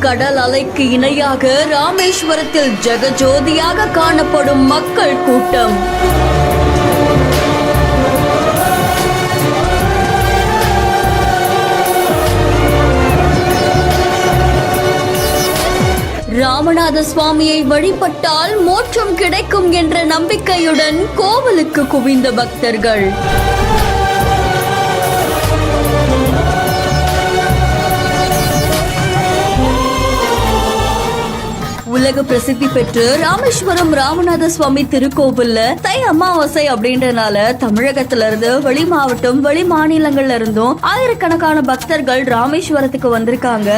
கடல் அலைக்கு இணையாக ராமேஸ்வரத்தில் ஜெகஜோதியாக காணப்படும் மக்கள் கூட்டம். ராமநாத சுவாமியை வழிபட்டால் மோட்சம் கிடைக்கும் என்ற நம்பிக்கையுடன் கோவிலுக்கு குவிந்த பக்தர்கள். உலக பிரசித்தி பெற்று ராமேஸ்வரம் ராமநாத சுவாமி திருக்கோவில்ல தை அமாவாசை அப்படின்றனால தமிழகத்துல இருந்து வெளி மாவட்டம் வெளி மாநிலங்கள்ல இருந்தும் ஆயிரக்கணக்கான பக்தர்கள் ராமேஸ்வரத்துக்கு வந்திருக்காங்க.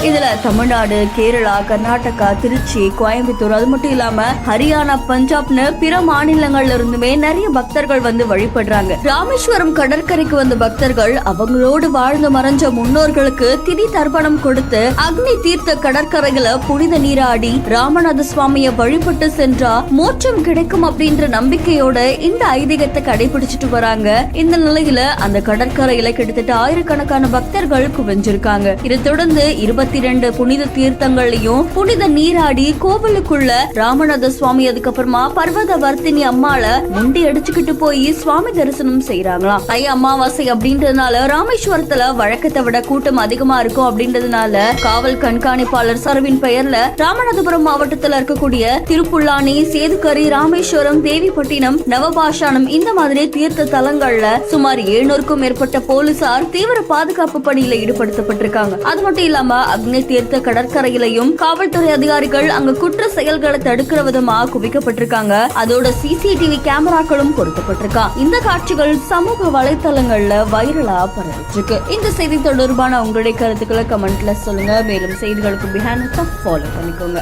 இதுல தமிழ்நாடு, கேரளா, கர்நாடகா, திருச்சி, கோயம்புத்தூர், அது மட்டும் இல்லாம ஹரியானா, பஞ்சாப்னு பிற மாநிலங்கள்ல இருந்துமே நிறைய பக்தர்கள் வந்து வழிபடுறாங்க. ராமேஸ்வரம் கடற்கரைக்கு வந்த பக்தர்கள் அவங்களோடு வாழ்ந்து மறைஞ்ச முன்னோர்களுக்கு திதி தர்ப்பணம் கொடுத்து அக்னி தீர்த்த கடற்கரைகளை புனித நீராடி ராமநாத சுவாமியை வழிபட்டு சென்றா மோட்சம் கிடைக்கும் அப்படின்ற நம்பிக்கையோட இந்த ஐதீகத்தை கடைபிடிச்சிட்டு வராங்க. இந்த நிலையில அந்த கடற்கரையில கிட்டத்தட்ட ஆயிரக்கணக்கான பக்தர்கள் குவிஞ்சிருக்காங்க. இதை தொடர்ந்து 22 புனித தீர்த்தங்களையும் புனித நீராடி கோவிலுக்குள்ள ராமநாத சுவாமி அதுக்கப்புறமா பர்வத வர்த்தினி அம்மாள முண்டி அடிச்சுக்கிட்டு போய் சுவாமி தரிசனம் செய்யறாங்களாம். தை அமாவாசை அப்படின்றதுனால ராமேஸ்வரத்துல வழக்கத்தை விட கூட்டம் அதிகமா இருக்கும் அப்படின்றதுனால காவல் கண்காணிப்பாளர் சரவின் பெயர்ல ராமநாதபுரம் மாவட்டத்துல இருக்கக்கூடிய திருப்புல்லானி, சேதுக்கரி, ராமேஸ்வரம், தேவிப்பட்டினம், நவபாஷானம் இந்த மாதிரி தீர்த்த தலங்கள்ல சுமார் 700க்கும் மேற்பட்ட போலீசார் தீவிர பாதுகாப்பு பணியில ஈடுபடுத்தப்பட்டிருக்காங்க. அது மட்டும் இல்லாம அக்னி தீர்த்த கடற்கரையிலையும் காவல்துறை அதிகாரிகள் அங்க குற்ற செயல்களை தடுக்கிற விதமா குவிக்கப்பட்டிருக்காங்க. அதோட சிசிடிவி கேமராக்களும் பொருத்தப்பட்டிருக்காங்க. இந்த காட்சிகள் சமூக வலைத்தளங்கள்ல வைரலா பரவிட்டு இருக்கு. இந்த செய்தி தொடர்பான உங்களுடைய கருத்துக்களை கமெண்ட்ல சொல்லுங்க. மேலும் செய்திகளுக்கு பிஹைண்ட் ஃபாலோ பண்ணிக்கோங்க.